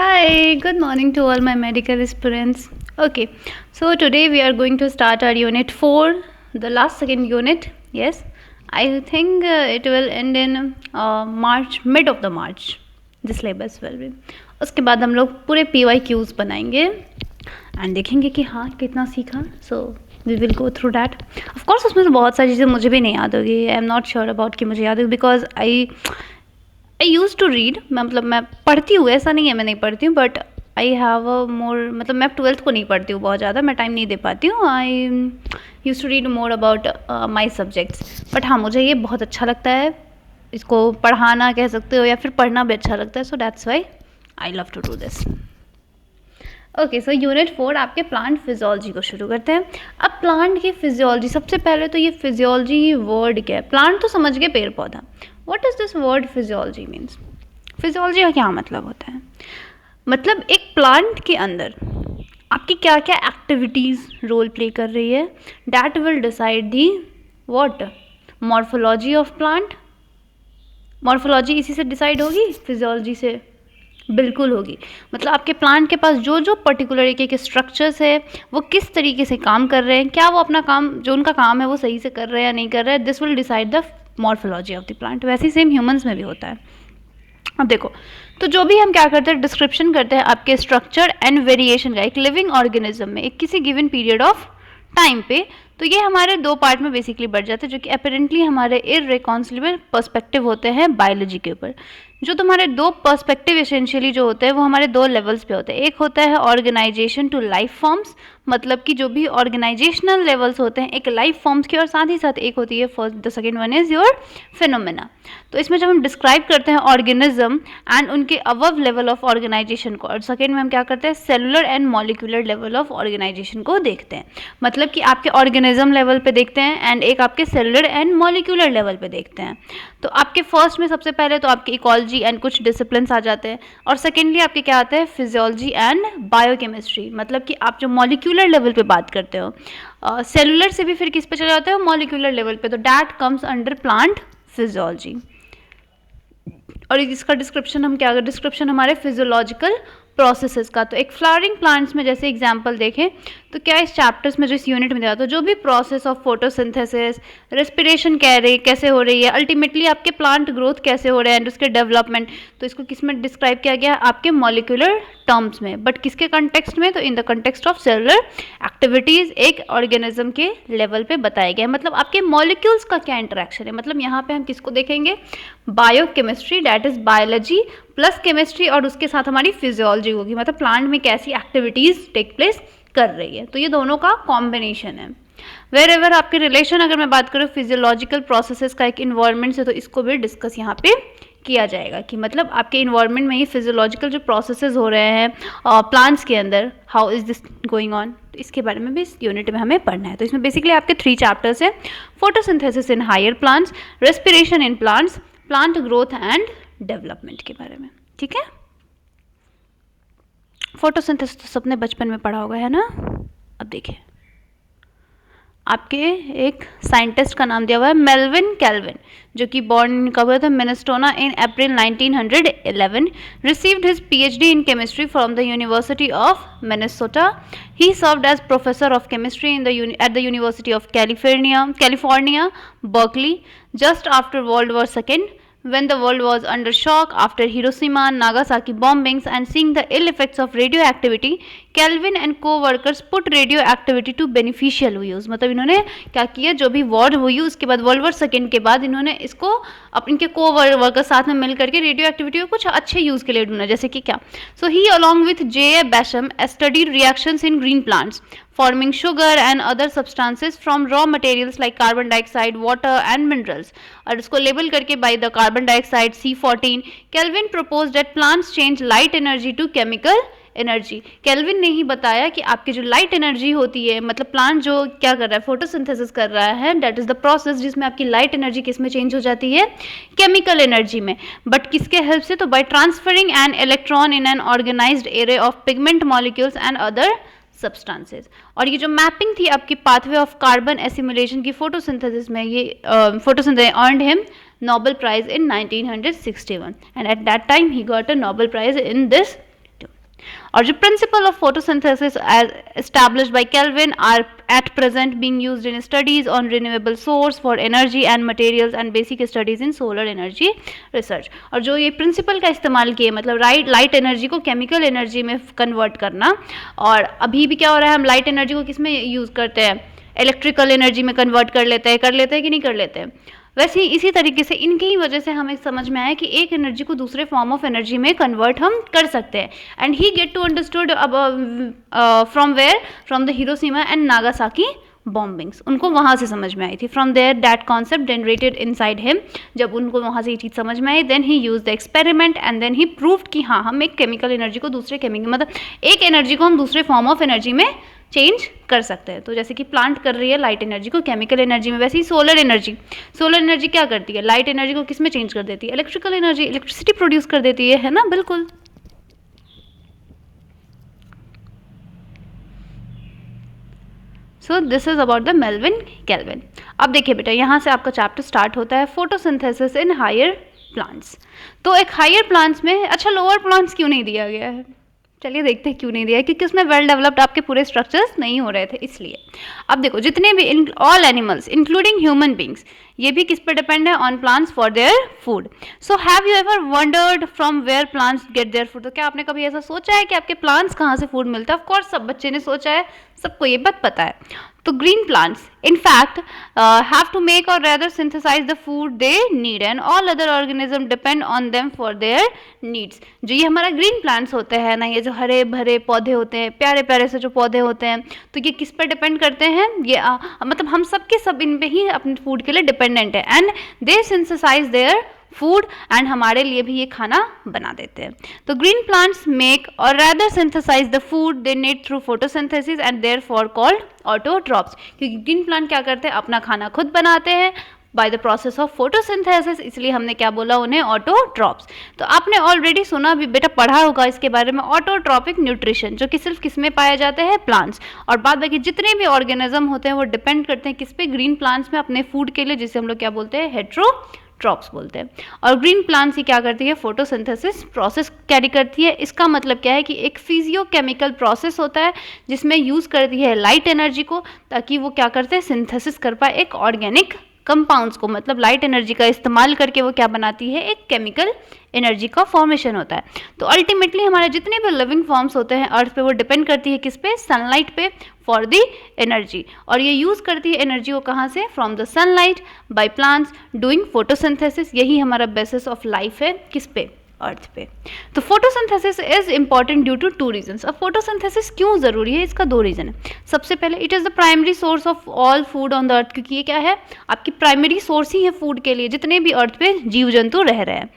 Hi, good morning to all my medical aspirants. Okay, so today we are going to start our unit 4, the last second unit. Yes, I think it will end in March, mid of the March. The syllabus will be. उसके बाद हम लोग पूरे PYQs बनाएंगे and देखेंगे कि हाँ कितना सीखा. So we will go through that. Of course उसमें से बहुत सारी चीज़ें मुझे भी नहीं याद होगी. I am not sure about कि मुझे याद होगी because I use to read. मैं पढ़ती हूँ, ऐसा नहीं है मैं नहीं पढ़ती हूँ, बट आई हैव अ मोर मैं 12th को नहीं पढ़ती हूँ बहुत ज़्यादा, मैं टाइम नहीं दे पाती हूँ. I use to read more about my subjects. But हाँ, मुझे ये बहुत अच्छा लगता है. इसको पढ़ाना कह सकते हो या फिर पढ़ना भी अच्छा लगता है. So that's why I love to do this. Okay, so unit 4 आपके प्लांट फिजियोलॉजी को शुरू करते हैं. अब प्लांट की फिजियोलॉजी, सबसे पहले तो ये फिजियोलॉजी वर्ड क्या है. प्लांट तो समझ गए, पेड़ पौधा. What is this word physiology means. Physiology का क्या मतलब होता है. मतलब एक प्लांट के अंदर आपकी क्या क्या एक्टिविटीज़ रोल प्ले कर रही है, that will decide the what morphology of plant. Morphology इसी से डिसाइड होगी, फिजियोलॉजी से बिल्कुल होगी. मतलब आपके प्लांट के पास जो जो पर्टिकुलर एक एक स्ट्रक्चर्स है वो किस तरीके से काम कर रहे हैं, क्या वो अपना काम जो उनका काम है वो सही से कर रहे हैं या नहीं कर रहे हैं, this will decide the morphology of the plant. वैसे ही सेम ह्यूमंस में भी होता है. अब देखो, तो जो भी हम क्या करते हैं, डिस्क्रिप्शन करते हैं आपके स्ट्रक्चर एंड वेरिएशन का एक लिविंग ऑर्गेनिज्म में एक किसी गिवन पीरियड ऑफ टाइम पे. तो ये हमारे दो पार्ट में बेसिकली बढ़ जाते हैं जो कि अपेरेंटली हमारे इररिकॉन्सिलेबल पर्सपेक्टिव होते हैं बायोलॉजी के ऊपर. जो तुम्हारे दो पर्सपेक्टिव एसेंशियली जो होते हैं वो हमारे दो लेवल्स पे होते हैं. एक होता है ऑर्गेनाइजेशन टू लाइफ फॉर्म्स, मतलब कि जो भी ऑर्गेनाइजेशनल लेवल्स होते हैं एक लाइफ फॉर्म्स की, और साथ ही साथ एक होती है first, the second one is your phenomena. तो इसमें जब हम डिस्क्राइब करते हैं ऑर्गेनिज्म एंड उनके अबव लेवल ऑफ ऑर्गेनाइजेशन को, और सेकेंड में हम क्या करते हैं cellular and molecular level of organization को देखते हैं. मतलब कि आपके ऑर्गेनिज्म लेवल पे देखते हैं एंड एक आपके सेलुलर एंड मॉलिक्यूलर लेवल पे देखते हैं. तो आपके फर्स्ट में सबसे पहले तो आपके इकोलॉजी एंड कुछ डिसिप्लिन्स आ जाते हैं, और सेकेंडली आपके क्या आते हैं फिजियोलॉजी एंड बायोकेमिस्ट्री. मतलब कि आप जो मॉलिक्यूलर लेवल पे बात करते हो, सेलुलर से भी फिर किस पे चले जाते हो, मॉलिक्यूलर लेवल पे. तो that comes under plant physiology. और इसका डिस्क्रिप्शन हम क्या, डिस्क्रिप्शन हमारे फिजियोलॉजिकल प्रोसेसेस का. तो एक फ्लावरिंग प्लांट्स में जैसे एग्जांपल देखें तो क्या इस चैप्टर्स में जो इस यूनिट में दिया तो जो भी प्रोसेस ऑफ फोटोसिंथेसिस, रेस्पिरेशन कैसे हो रही है, अल्टीमेटली आपके प्लांट ग्रोथ कैसे हो रहे हैं एंड उसके डेवलपमेंट, तो इसको किस में डिस्क्राइब किया गया आपके मॉलिक्यूलर टर्म्स में. बट किसके कंटेक्स्ट में, तो in the context of cellular activities एक ऑर्गेनिज्म के लेवल पे बताया गया. मतलब आपके मॉलिक्यूल्स का क्या इंटरेक्शन है. मतलब यहाँ पे हम किसको देखेंगे, biochemistry, that is biology plus chemistry, और उसके साथ हमारी फिजियोलॉजी होगी. मतलब प्लांट में कैसी एक्टिविटीज़ टेक प्लेस कर रही है. तो ये दोनों का कॉम्बिनेशन है. वेर एवर आपके रिलेशन अगर मैं बात करूँ फिजियोलॉजिकल प्रोसेसेस का एक इन्वायरमेंट से, तो इसको भी डिस्कस यहाँ पे किया जाएगा कि मतलब आपके इन्वायरमेंट में ये फिजियोलॉजिकल जो प्रोसेसेस हो रहे हैं प्लांट्स के अंदर, how is this going on, तो इसके बारे में भी इस यूनिट में हमें पढ़ना है. तो इसमें बेसिकली आपके 3 चैप्टर्स हैं, photosynthesis in higher plants, respiration in plants, plant growth and development के बारे में. ठीक है, फोटोसिंथेसिस तो सबने बचपन में पढ़ा होगा, है ना. अब देखिए आपके एक साइंटिस्ट का नाम दिया हुआ है मेल्विन कैल्विन, जो कि बॉर्न कब हुआ था, Minnesota in April 1911. Received his PhD in chemistry from the University of Minnesota. He served as professor of chemistry at the University of California, Berkeley, just after World War II. When the world was under shock after Hiroshima and Nagasaki bombings and seeing the ill effects of radioactivity, Kelvin and co-workers put radioactivity to beneficial use. मतलब इन्होंने क्या किया, जो भी war हुई उसके बाद world war second के बाद इन्होंने इसको इनके को-वर्कर साथ में मिल करके रेडियो एक्टिविटी को कुछ अच्छे यूज़ के लिए ढूंढा. जैसे कि क्या, so he along with J.A. Basham studied reactions in green plants, forming sugar and other substances from raw materials like carbon dioxide, water and minerals. और इसको लेबल करके by the carbon dioxide C14, Kelvin proposed that plants change light energy to chemical energy. Kelvin ने ही बताया कि आपकी जो light energy होती है, मतलब प्लांट जो क्या कर रहा है, फोटोसिंथेसिस कर रहा है, दैट इज द प्रोसेस जिसमें आपकी लाइट एनर्जी किस में चेंज हो जाती है, केमिकल एनर्जी में. बट किसके हेल्प से, तो by transferring an electron in an organized array of pigment molecules and other substances. और ये जो मैपिंग थी आपकी पाथवे ऑफ कार्बन एसिमुलेशन की फोटोसिंथेसिस में, ये photosynthesis earned him Nobel Prize in 1961, and at that time he got a Nobel Prize in this. और जो principle of photosynthesis as established by Kelvin are at present being used in studies on renewable source for energy and materials and basic studies in solar energy research. और जो ये principal का इस्तेमाल किए मतलब light energy को chemical energy में convert करना, और अभी भी क्या हो रहा है, हम लाइट एनर्जी को किस में यूज़ करते हैं, इलेक्ट्रिकल एनर्जी में कन्वर्ट कर लेते हैं कि नहीं कर लेते हैं। वैसे ही इसी तरीके से इनकी ही वजह से हमें समझ में आया कि एक एनर्जी को दूसरे फॉर्म ऑफ एनर्जी में कन्वर्ट हम कर सकते हैं। And he get to understood from where, from the Hiroshima and Nagasaki bombings, उनको वहाँ से समझ में आई थी। From there that concept generated inside him, जब उनको वहाँ से ये चीज़ समझ में आई, then he use the experiment and then he proved कि हाँ, हम एक केमिकल एनर्जी को दूसरे केमिकल मतलब एक एनर्जी को हम दूसरे फॉर्म ऑफ एनर्जी में चेंज कर सकते हैं। तो जैसे कि प्लांट कर रही है लाइट एनर्जी को केमिकल एनर्जी में, वैसे ही सोलर एनर्जी क्या करती है, लाइट एनर्जी को किस में चेंज कर देती है, इलेक्ट्रिकल एनर्जी, इलेक्ट्रिसिटी प्रोड्यूस कर देती है ना, बिल्कुल। So this is about the Melvin kelvin. अब देखिए बेटा, यहाँ से आपका चैप्टर स्टार्ट होता है फोटोसिंथेसिस इन हायर प्लांट्स। तो एक हायर प्लांट्स में, अच्छा लोअर प्लांट्स क्यों नहीं दिया गया है, चलिए देखते हैं क्यों नहीं दिया, क्योंकि उसमें वेल डेवलप्ड आपके पूरे स्ट्रक्चर्स नहीं हो रहे थे इसलिए। अब देखो, जितने भी all animals including human beings, ये भी किस पर डिपेंड है, on plants for their food. So have you ever wondered from where plants get their food. तो क्या आपने कभी ऐसा सोचा है कि आपके प्लांट्स कहाँ से फूड मिलता है? ऑफ कोर्स सब बच्चे ने सोचा है, सबको ये बात पता है। तो green plants in fact have to make or rather synthesize the food they need and all other organisms depend on them for their needs। जो ये हमारा ग्रीन प्लांट्स होते हैं ना, ये जो हरे भरे पौधे होते हैं, प्यारे प्यारे से जो पौधे होते हैं, तो ये किस पर डिपेंड करते हैं, ये मतलब हम सब के सब इन पे ही अपने फूड के लिए डिपेंडेंट है। And they synthesize their food, and हमारे लिए भी ये खाना बना देते हैं। तो green plants make or rather synthesize the food they need through photosynthesis and therefore called autotrophs. क्योंकि ग्रीन प्लांट क्या करते हैं, अपना खाना खुद बनाते हैं by the process of photosynthesis, इसलिए हमने क्या बोला उन्हें, ऑटोट्रॉप्स। तो आपने ऑलरेडी सुना भी बेटा, पढ़ा होगा इसके बारे में, ऑटोट्रॉपिक न्यूट्रिशन, जो कि सिर्फ किस में पाए जाते हैं, प्लांट्स। और बाद बाकी जितने भी ऑर्गेनिज्म होते हैं वो डिपेंड करते हैं किस पे, ग्रीन प्लांट्स में अपने फूड के लिए, जिसे हम लोग क्या बोलते हैं, हेट्रोट्रॉप्स बोलते हैं। और ग्रीन प्लांट्स ही क्या करती है, फोटोसिंथेसिस प्रोसेस कैरी करती है। इसका मतलब क्या है कि एक फिजियोकेमिकल प्रोसेस होता है जिसमें यूज़ करती है लाइट एनर्जी को, ताकि वो क्या करते हैं, सिंथेसिस कर पाए एक ऑर्गेनिक कंपाउंड्स को। मतलब लाइट एनर्जी का इस्तेमाल करके वो क्या बनाती है, एक केमिकल एनर्जी का फॉर्मेशन होता है। तो अल्टीमेटली हमारे जितने भी लिविंग फॉर्म्स होते हैं अर्थ पे, वो डिपेंड करती है किस पे, सनलाइट पे, फॉर दी एनर्जी। और ये यूज़ करती है एनर्जी को कहाँ से, from the sunlight by plants doing photosynthesis. यही हमारा बेसिस ऑफ लाइफ है, किस पे, अर्थ पे। तो photosynthesis is important due to 2 reasons. अब फोटोसिंथेसिस क्यों ज़रूरी है, इसका 2 रीज़न है। सबसे पहले, it is the primary source of all food on the earth, क्योंकि ये क्या है, आपकी प्राइमरी सोर्स ही है फूड के लिए, जितने भी अर्थ पे जीव जंतु रह रहे हैं।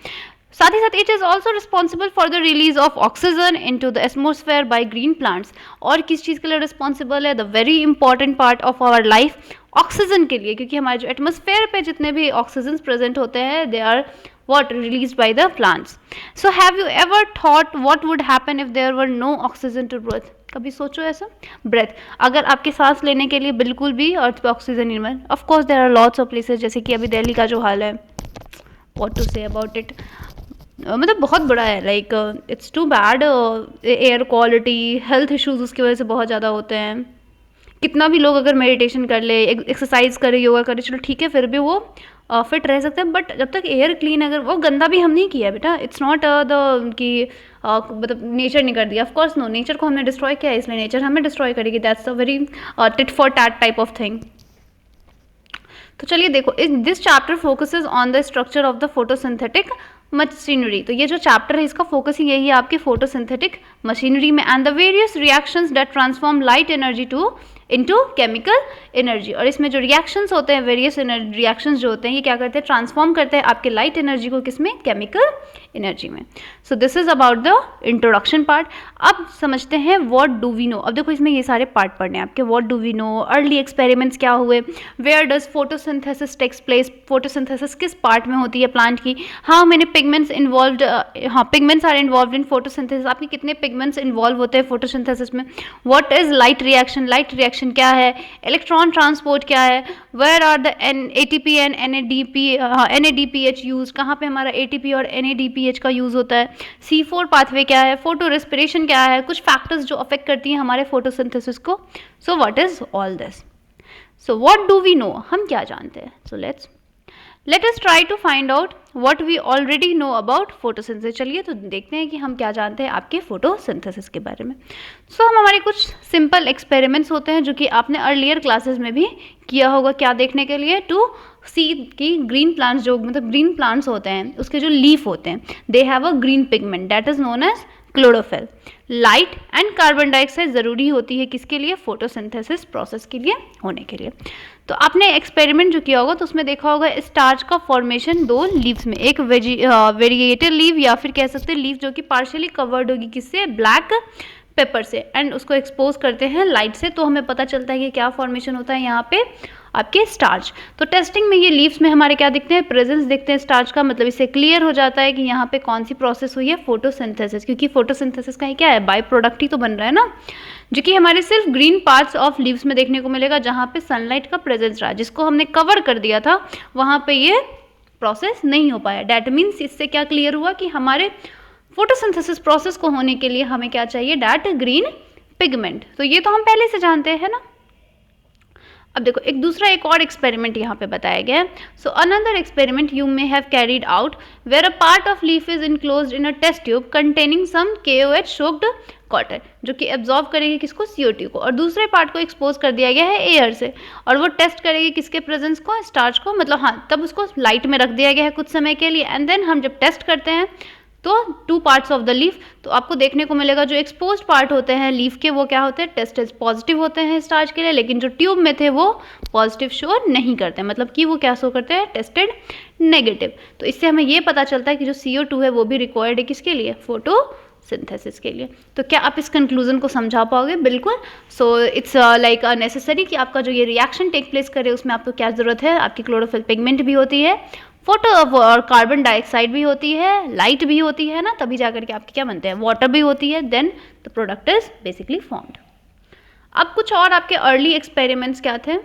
साथ ही साथ it is also responsible for the release of oxygen into the atmosphere by green plants. और किस चीज़ के लिए रिस्पॉन्सिबल है, the very important part of our life, oxygen के लिए, क्योंकि हमारे जो एटमॉस्फेयर पे जितने भी ऑक्सीजन प्रेजेंट होते हैं, they are what released by the plants. So have you ever thought what would happen if there were no oxygen to breathe? कभी सोचो ऐसा, ब्रेथ, अगर आपके सांस लेने के लिए बिल्कुल भी अर्थ पे ऑक्सीजन नहीं मिले। Of course there are lots of places, जैसे कि अभी दिल्ली का जो हाल है, what to say about it, मतलब बहुत बड़ा है, like it's too bad. Air quality, health issues उसकी वजह से बहुत ज़्यादा होते हैं। कितना भी लोग अगर मेडिटेशन कर ले, एक्सरसाइज करे, योगा करे, चलो ठीक है, फिर भी वो फिट रह सकते हैं। बट जब तक एयर क्लीन, अगर वो गंदा भी हम नहीं किया बेटा, इट्स नॉट द कि मतलब नेचर नहीं कर दिया। ऑफकोर्स नो, नेचर को हमने डिस्ट्रॉय किया है, इसलिए नेचर हमें डिस्ट्रॉय करेगी। That's a very tit for tat type of thing. तो चलिए देखो, this chapter focuses on the structure of the photosynthetic machinery. तो ये जो चैप्टर है इसका फोकस ही यही है आपके फोटोसिंथेटिक मशीनरी में, and the various reactions that transform light energy to into chemical energy. और इसमें जो रिएक्शंस होते हैं, वेरियस रिएक्शंस जो होते हैं, ये क्या करते हैं, ट्रांसफॉर्म करते हैं आपके लाइट एनर्जी को किसमें, केमिकल एनर्जी में। So this is about the introduction part. अब समझते हैं व्हाट डू वी नो। अब देखो, इसमें ये सारे पार्ट पढ़ने हैं आपके, what do we know, early experiments क्या हुए, where does photosynthesis takes place, photosynthesis किस पार्ट में होती है प्लांट की, हाउ मेनी पिगमेंट्स इन्वॉल्व्ड, हाँ pigments are involved in photosynthesis, आपके कितने पिगमेंट्स इन्वॉल्व होते हैं फोटोसिंथेसिस में, what is light reaction, light reaction क्या है, इलेक्ट्रॉन ट्रांसपोर्ट क्या है, where are the ATP and NADPH use, कहाँ पे हमारा ATP और NADPH पीएच का यूज़ होता है, C4 पाथवे क्या है, फोटो रेस्पिरेशन क्या है, कुछ फैक्टर्स जो अफेक्ट करती हैं हमारे फोटोसिंथेसिस को. So what is all this? So what do we know, हम क्या जानते हैं? So let us try to find out what we already know about photosynthesis. चलिए तो देखते हैं कि हम क्या जानते हैं आपके फोटोसिंथेसिस के बारे में. सो हम हमारे कुछ सिंपल एक्सपेरिमेंट्स होते हैं जो कि आपने अर्लियर क्लासेस में भी किया होगा. क्या देखने के लिए? टू सी कि ग्रीन प्लांट्स, जो मतलब ग्रीन प्लांट्स होते हैं उसके जो लीफ होते हैं, they have a green pigment that is known as chlorophyll. Light and carbon dioxide ज़रूरी होती है किसके लिए? फोटोसिंथेसिस प्रोसेस के लिए होने के लिए. तो आपने एक्सपेरिमेंट जो किया होगा तो उसमें देखा होगा स्टार्च का फॉर्मेशन दो लीव्स में, एक वेरिएटेड लीव या फिर कह सकते हैं लीव जो कि पार्शियली कवर्ड होगी किससे? ब्लैक पेपर से, एंड उसको एक्सपोज करते हैं लाइट से, तो हमें पता चलता है कि क्या फॉर्मेशन होता है यहाँ पे आपके स्टार्च. तो टेस्टिंग में ये लीव्स में हमारे क्या दिखते हैं? प्रेजेंस दिखते हैं स्टार्च का. मतलब इससे क्लियर हो जाता है कि यहाँ पे कौन सी प्रोसेस हुई है? फोटोसिंथेसिस. क्योंकि फोटोसिंथेसिस का ही क्या है? बाय प्रोडक्ट ही तो बन रहा है ना, जो कि हमारे सिर्फ ग्रीन पार्ट्स ऑफ लीव्स में देखने को मिलेगा जहाँ पे सनलाइट का प्रेजेंस रहा. जिसको हमने कवर कर दिया था वहाँ पे ये प्रोसेस नहीं हो पाया. डैट मीन्स इससे क्या क्लियर हुआ कि हमारे फोटोसिंथेसिस प्रोसेस को होने के लिए हमें क्या चाहिए? That green pigment. तो ये तो हम पहले से जानते हैं ना. अब देखो एक और एक्सपेरिमेंट यहाँ पे बताया गया है. So another experiment you may have carried out where a part of leaf is enclosed in a test tube containing some KOH soaked cotton, जो कि एब्जॉर्ब करेगी किसको? CO2 को, और दूसरे पार्ट को एक्सपोज कर दिया गया है एयर से, और वो टेस्ट करेगी किसके प्रेजेंस को? स्टार्च को. मतलब हाँ, तब उसको लाइट में रख दिया गया है कुछ समय के लिए, एंड देन हम जब टेस्ट करते हैं तो two parts of the leaf, तो आपको देखने को मिलेगा जो एक्सपोज पार्ट होते हैं लीफ के वो क्या होते हैं? टेस्टेड पॉजिटिव होते हैं स्टार्च के लिए, लेकिन जो ट्यूब में थे वो पॉजिटिव शो नहीं करते. मतलब कि वो क्या शो करते हैं? Tested negative. तो इससे हमें ये पता चलता है कि जो CO2 है वो भी रिक्वायर्ड है किसके लिए? फोटोसिंथेसिस के लिए. तो क्या आप इस कंक्लूजन को समझा पाओगे? बिल्कुल. सो इट्स लाइक नेसेसरी कि आपका जो ये रिएक्शन टेक प्लेस करे उसमें आपको क्या ज़रूरत है? आपकी क्लोरोफिल पिगमेंट भी होती है, फोटो और कार्बन डाइऑक्साइड भी होती है, लाइट भी होती है ना, तभी जाकर के आपके क्या बनते हैं? वाटर भी होती है. Then the product is basically formed. अब कुछ और आपके अर्ली एक्सपेरिमेंट्स क्या थे?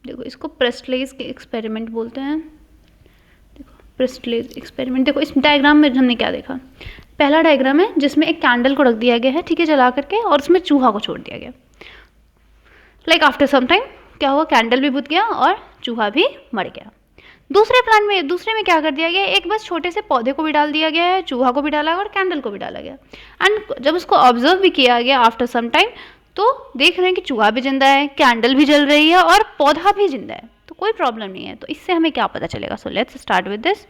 देखो इसको प्रेस्टलेज के एक्सपेरिमेंट बोलते हैं. देखो प्रेस्टलेज एक्सपेरिमेंट. देखो इस डायग्राम में हमने क्या देखा? पहला डायग्राम है जिसमें एक कैंडल को रख दिया गया है, ठीक है, जला करके, और उसमें चूहा को छोड़ दिया गया. लाइक आफ्टर सम टाइम क्या हुआ? कैंडल भी बुझ गया और चूहा भी मर गया. दूसरे में क्या कर दिया गया? एक बस छोटे से पौधे को भी डाल दिया गया है, चूहा को भी डाला गया और कैंडल को भी डाला गया. एंड जब उसको ऑब्जर्व भी किया गया आफ्टर सम टाइम, तो देख रहे हैं कि चूहा भी जिंदा है, कैंडल भी जल रही है और पौधा भी जिंदा है. तो कोई प्रॉब्लम नहीं है. तो इससे हमें क्या पता चलेगा? So let's start with this.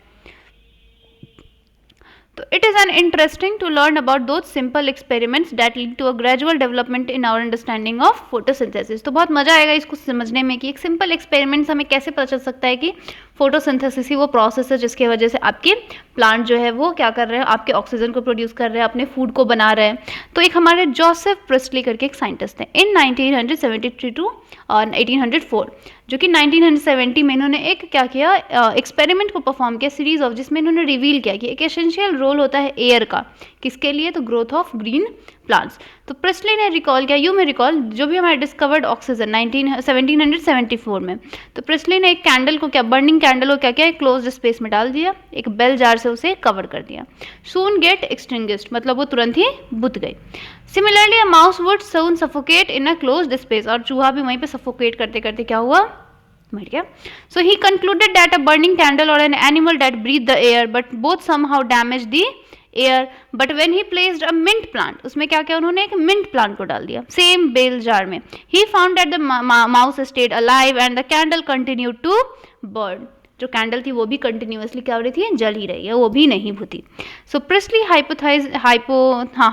So it is an interesting to learn about those simple experiments that lead to a gradual development in our understanding of photosynthesis. तो बहुत मजा आएगा इसको समझने में कि एक सिंपल एक्सपेरिमेंट हमें कैसे पता चल सकता है कि फोटोसिंथेसिस ही वो प्रोसेस है जिसके वजह से आपके प्लांट जो है वो क्या कर रहे हैं? आपके ऑक्सीजन को प्रोड्यूस कर रहे हैं, अपने फूड को बना रहे हैं. तो एक हमारे जोसेफ प्रेस्टली करके एक साइंटिस्ट थे इन 1973 टू 1804, जो कि 1970 में इन्होंने एक क्या किया? एक्सपेरिमेंट को परफॉर्म किया, सीरीज ऑफ, जिसमें इन्होंने रिवील किया कि एक एसेंशियल रोल होता है एयर का. किसके लिए? तो ग्रोथ ऑफ ग्रीन प्लांट्स. तो प्रेस्टली ने रिकॉल किया, यू में रिकॉल, जो भी हमारे डिस्कवर्ड ऑक्सीजन 1774 में. तो प्रेस्टली ने एक कैंडल को क्या, बर्निंग कैंडल को क्या किया? क्लोज्ड स्पेस में डाल दिया, एक बेल जार से उसे कवर कर दिया. सून गेट एक्सटिंग्विश्ड, मतलब वो तुरंत ही बुझ गई. Similarly a mouse would soon suffocate in a closed space, और चूहा भी वहीं पे सफोकेट करते करते क्या हुआ? मर गया. So he concluded that a burning candle और an animal that breathe the air but both somehow damage the air. But when he placed a mint plant, उसमें क्या किया उन्होंने? एक मिंट प्लांट को डाल दिया सेम बेल जार में. He found that the mouse stayed alive and the candle continued to burn. जो कैंडल थी वो भी कंटिन्यूअसली क्या हो रही थी? जल ही रही है, वो भी नहीं बुझी. सो प्रेस्टली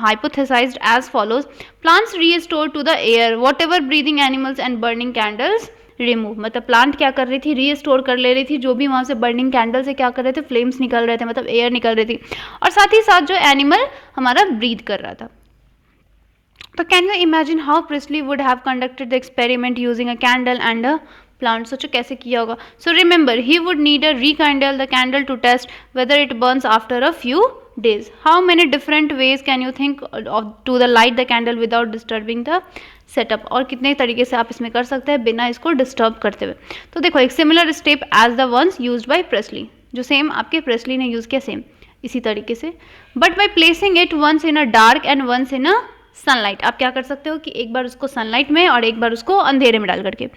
hypothesized as follows: plants restore to the air whatever breathing animals and burning candles remove. मतलब प्लांट क्या कर रही थी? रीस्टोर कर ले रही थी जो भी वहाँ से बर्निंग कैंडल से क्या कर रहे थे? फ्लेम्स निकल रहे थे, मतलब एयर निकल रही थी, और साथ ही साथ जो एनिमल हमारा ब्रीथ कर रहा था. तो can you imagine how Priestley would have conducted the experiment using a candle and a plant? सोचो कैसे किया होगा. So remember he would need a rekindle the candle to test whether it burns after a few days. How many different ways can you think of to the light the candle without disturbing the setup? और कितने तरीके से आप इसमें कर सकते हैं बिना इसको डिस्टर्ब करते हुए. तो देखो एक similar step as the ones used by Priestley. जो सेम आपके प्रेस्ली ने यूज़ किया सेम इसी तरीके से, but by placing it once in a dark and once in a sunlight. आप क्या कर सकते हो कि एक बार उसको सनलाइट में और एक बार उसको अंधेरे में डाल करके।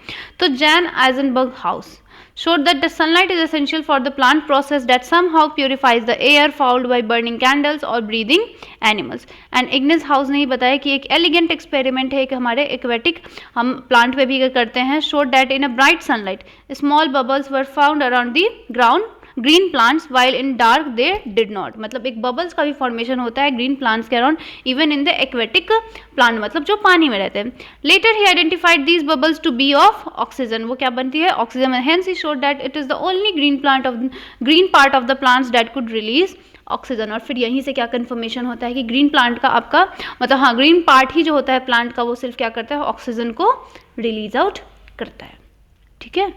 तो Jain Eisenberg house showed that the sunlight is essential for the plant process that somehow purifies the air fouled by burning candles or breathing animals. And Ignis House ने ही बताया कि एक एलिगेंट एक्सपेरिमेंट है, एक हमारे एक्वेटिक हम प्लांट पे भी करते हैं, showed that in a bright sunlight small bubbles were found around the ground green plants while in dark they did not. मतलब एक बबल्स का भी फॉर्मेशन होता है ग्रीन प्लांट्स के around even in the aquatic plant, मतलब जो पानी में रहते हैं। Later he identified these bubbles to be of oxygen, वो क्या बनती है oxygen, hence he showed that it is the only green part of the plants that could release oxygen. और फिर यहीं से क्या कन्फर्मेशन होता है कि ग्रीन प्लांट का आपका मतलब हाँ ग्रीन पार्ट ही जो होता है प्लांट का वो सिर्फ क्या करता है ऑक्सीजन को रिलीज आउट करता है। ठीक है,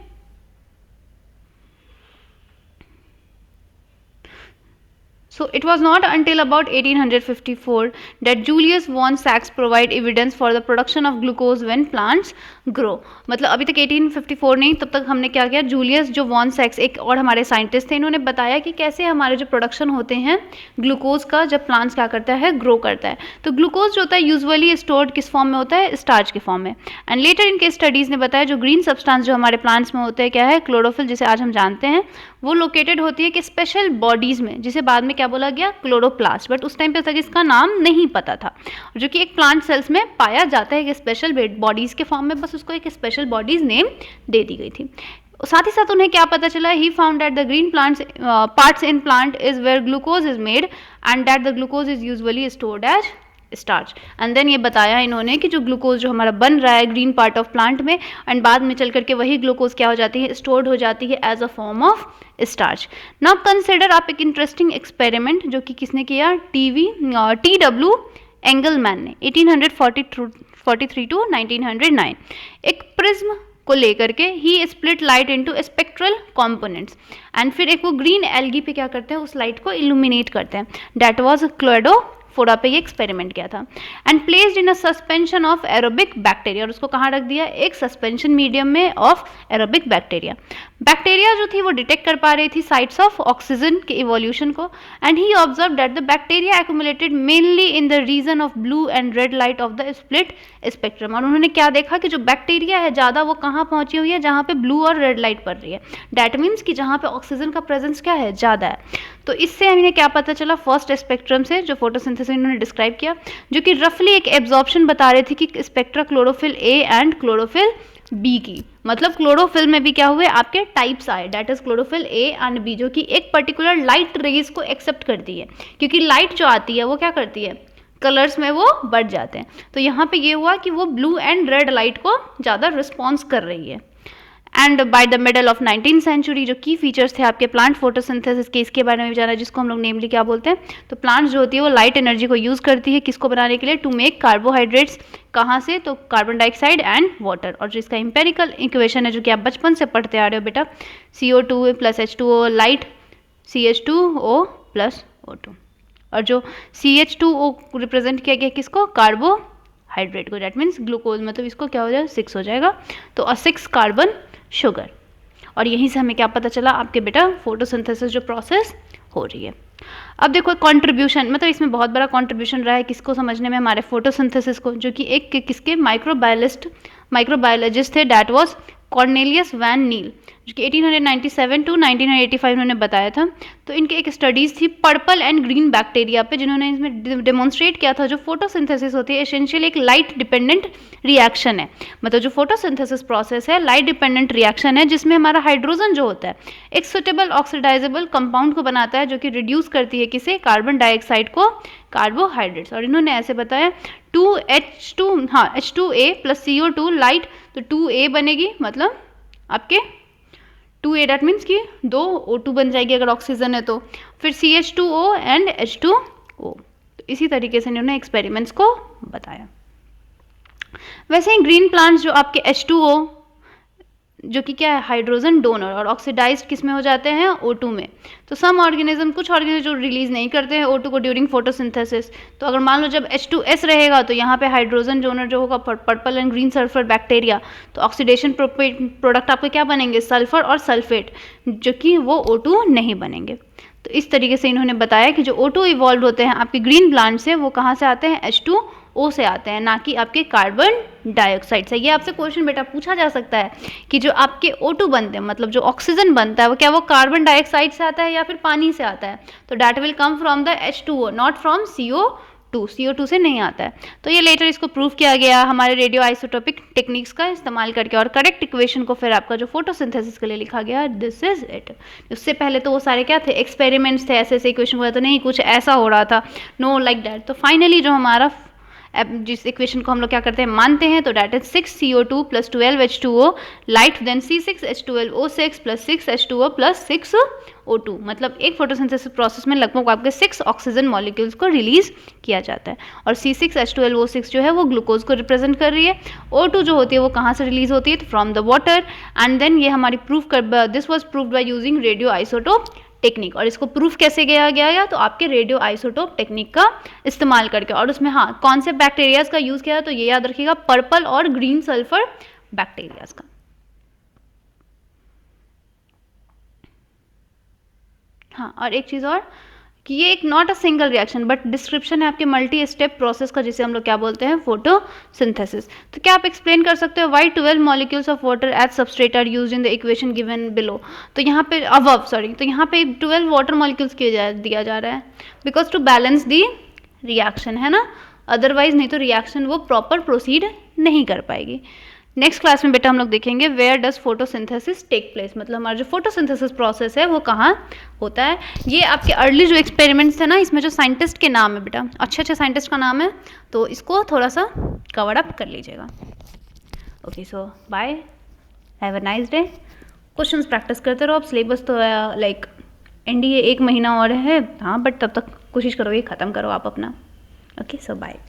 so it was not until about 1854 that Julius von Sachs provide evidence for the production of glucose when plants grow। मतलब अभी तक 1854 नहीं, तब तक हमने क्या किया, जूलियस जो वॉन सैक्स एक और हमारे साइंटिस्ट थे, इन्होंने बताया कि कैसे हमारे जो प्रोडक्शन होते हैं ग्लूकोज का जब प्लांट्स क्या करता है ग्रो करता है। तो ग्लूकोज जो होता है यूजुअली स्टोर्ड किस फॉर्म में होता है स्टार्च के फॉर्म में। एंड लेटर इनके स्टडीज़ ने बताया जो ग्रीन सब्सटेंस जो हमारे प्लांट्स में होते हैं क्या है क्लोरोफिल, जिसे आज हम जानते हैं, वो लोकेटेड होती है कि स्पेशल बॉडीज़ में, जिसे बाद में क्या बोला गया क्लोरोप्लास्ट, बट उस टाइम पे तक इसका नाम नहीं पता था, जो कि एक प्लांट सेल्स में पाया जाता है कि स्पेशल बॉडीज़ के फॉर्म में, बस उसको एक स्पेशल बॉडीज़ नेम दे दी गई थी। साथ ही साथ उन्हें क्या पता चला, he found that the green plants parts in plant is where glucose is made and that the glucose is usually stored as starch. And then ये बताया इन्होंने कि जो ग्लूकोज जो हमारा बन रहा है ग्रीन पार्ट ऑफ प्लांट में, एंड बाद में चल करके वही ग्लूकोज क्या हो जाती है स्टोर्ड हो जाती है as a form of starch. Now consider आप एक इंटरेस्टिंग एक्सपेरिमेंट जो कि किसने किया, TW एंगलमैन ने 1843 टू 1909 एक प्रिज्म को लेकर के he split light into spectral components and फिर एक वो ग्रीन एल्गी पे क्या करते हैं उस लाइट को इल्यूमिनेट करते हैं, दैट वाज क्लोरोफोरा पे ये एक्सपेरिमेंट किया था। And placed in a suspension of aerobic bacteria, और उसको कहाँ रख दिया एक सस्पेंशन मीडियम में ऑफ एरोबिक बैक्टीरिया। बैक्टीरिया जो थी वो डिटेक्ट कर पा रही थी साइट्स ऑफ ऑक्सीजन के इवोल्यूशन को, and he observe that the bacteria accumulated mainly in the region of blue and red light of the split spectrum. और उन्होंने क्या देखा कि जो बैक्टीरिया है ज़्यादा वो कहाँ पहुंची हुई है जहाँ पे ब्लू और रेड लाइट पड़ रही है, डैट मीन्स कि जहाँ पे ऑक्सीजन का प्रेजेंस क्या है ज़्यादा है। तो इससे हमें क्या पता चला फर्स्ट स्पेक्ट्रम से जो फोटोसिंथेसिस इन्होंने डिस्क्राइब किया, जो कि रफली एक एब्जॉर्प्शन बता रही थी कि spectra chlorophyll A and chlorophyll B की, मतलब क्लोरोफिल में भी क्या हुए आपके टाइप्स आए, that is chlorophyll A and B, जो कि एक पर्टिकुलर लाइट रेज को एक्सेप्ट करती है, क्योंकि लाइट जो आती है वो क्या करती है कलर्स में वो बढ़ जाते हैं। तो यहाँ पे ये हुआ कि वो ब्लू एंड रेड लाइट को ज़्यादा रिस्पॉन्स कर रही है। And by the middle of 19th century जो की फीचर्स थे आपके प्लांट फोटोसिंथेसिस के, इसके बारे में भी जाना, जिसको हम लोग नेमली क्या बोलते हैं, तो प्लांट्स जो होती है वो लाइट एनर्जी को यूज़ करती है किसको बनाने के लिए, टू मेक कार्बोहाइड्रेट्स, कहाँ से, तो कार्बन डाइऑक्साइड एंड वाटर। और जो इसका एम्पेरिकल इक्वेशन है जो कि आप बचपन से पढ़ते आ रहे हो बेटा, CO2 + H2O light CH2O + O2, और जो CH2O रिप्रेजेंट किया गया किसको कार्बोहाइड्रेट को, डैट मीन्स ग्लूकोज, मतलब इसको क्या हो जाएगा 6 हो जाएगा, तो 6 कार्बन शुगर। और यहीं से हमें क्या पता चला आपके बेटा फोटोसिंथेसिस जो प्रोसेस हो रही है। अब देखो कंट्रीब्यूशन, मतलब इसमें बहुत बड़ा कंट्रीब्यूशन रहा है किसको समझने में हमारे फोटोसिंथेसिस को, जो कि एक किसके माइक्रोबायोलॉजिस्ट थे, डैट वाज कॉर्नेलियस वैन नील, जो कि 1897 टू 1985 उन्होंने बताया था। तो इनके एक स्टडीज़ थी पर्पल एंड ग्रीन बैक्टीरिया पे, जिन्होंने इसमें डेमोन्स्ट्रेट किया था जो फोटोसिंथेसिस होती है एसेंशियली एक लाइट डिपेंडेंट रिएक्शन है, मतलब जो फोटोसिंथेसिस प्रोसेस है लाइट डिपेंडेंट रिएक्शन है, जिसमें हमारा हाइड्रोजन जो होता है एक सुटेबल ऑक्सीडाइजेबल कंपाउंड को बनाता है, जो कि रिड्यूस करती है किसे कार्बन डाइऑक्साइड को कार्बोहाइड्रेट्स। और इन्होंने ऐसे बताया H2A + CO2 लाइट, तो 2A बनेगी, मतलब आपके 2A डैट मीन्स कि 2 O2 बन जाएगी अगर ऑक्सीजन है तो, फिर CH2O एंड H2O। तो इसी तरीके से इन्होंने एक्सपेरिमेंट्स को बताया। वैसे ही ग्रीन प्लांट्स जो आपके H2O जो कि क्या है, हाइड्रोजन डोनर, और ऑक्सीडाइज्ड किस में हो जाते हैं, O2 में। तो सम ऑर्गेनिज्म, कुछ ऑर्गेनिज्म जो रिलीज नहीं करते हैं O2 को ड्यूरिंग फोटोसिंथेसिस। तो अगर मान लो जब H2S रहेगा तो यहाँ पे हाइड्रोजन डोनर जो होगा purple and green sulphur bacteria, तो ऑक्सीडेशन प्रोडक्ट आपके क्या बनेंगे, सल्फर और सल्फेट, जो कि वो O2 नहीं बनेंगे। तो इस तरीके से इन्होंने बताया कि जो O2 इवॉल्व होते हैं आपके ग्रीन प्लांट से, वो कहाँ से आते हैं, H2O से आते हैं, ना कि आपके कार्बन डाइऑक्साइड से। ये आपसे क्वेश्चन बेटा पूछा जा सकता है कि जो आपके O2 बनते हैं, मतलब जो ऑक्सीजन बनता है, वो क्या वो कार्बन डाइऑक्साइड से आता है या फिर पानी से आता है। तो that will come from the H2O, not from CO2 से नहीं आता है। तो ये लेटर इसको प्रूव किया गया हमारे रेडियो आइसोटोपिक टेक्निक्स का इस्तेमाल करके, और करेक्ट इक्वेशन को फिर आपका जो फोटोसिंथेसिस के लिए लिखा गया, दिस इज इट। उससे पहले तो वो सारे क्या थे, एक्सपेरिमेंट्स थे, ऐसे ऐसे इक्वेशन हुआ, तो नहीं कुछ ऐसा हो रहा था, नो लाइक डैट। तो फाइनली जो हमारा जिस इक्वेशन को हम लोग क्या करते हैं, मानते हैं, तो that is 6CO2 + 12H2O light then C6H12O6 + 6H2O + 6O2। मतलब एक फोटोसिंथेसिस प्रोसेस में लगभग आपके 6 ऑक्सीजन मॉलिक्यूल्स को रिलीज किया जाता है, और C6H12O6 जो है वो ग्लूकोज को रिप्रेजेंट कर रही है। O2 जो होती है वो कहाँ से रिलीज होती है, तो from the water. And then ये हमारी प्रूफ कर, this was proved by using radio isotope technique. और इसको प्रूफ कैसे किया गया, तो आपके रेडियो आइसोटोप टेक्निक का इस्तेमाल करके। और उसमें हाँ कौन से बैक्टीरियाज का यूज किया, तो ये याद रखिएगा, पर्पल और ग्रीन सल्फर बैक्टीरियाज का। हाँ, और एक चीज और कि ये एक not a single reaction but description है आपके मल्टी स्टेप प्रोसेस का, जिसे हम लोग क्या बोलते हैं, फोटोसिंथेसिस। तो क्या आप एक्सप्लेन कर सकते हो why 12 molecules of water as substrate are used in the equation given below. तो यहाँ पे तो यहाँ पे 12 वाटर मॉलिक्यूल्स दिया जा रहा है, because to balance the reaction, है ना, अदरवाइज नहीं तो रिएक्शन वो प्रॉपर प्रोसीड नहीं कर पाएगी। नेक्स्ट क्लास में बेटा हम लोग देखेंगे where does photosynthesis take place, मतलब हमारा जो फोटोसिंथेसिस प्रोसेस है वो कहाँ होता है। ये आपके अर्ली जो एक्सपेरिमेंट्स थे ना, इसमें जो साइंटिस्ट के नाम है बेटा, अच्छे अच्छे साइंटिस्ट का नाम है, तो इसको थोड़ा सा कवर अप कर लीजिएगा। Okay, so bye, have a nice day. Questions practice करते रहो। अब सिलेबस तो लाइक NDA 1 महीना और है, हाँ, बट तब तक कोशिश करो ये ख़त्म करो आप अपना। Okay, so bye.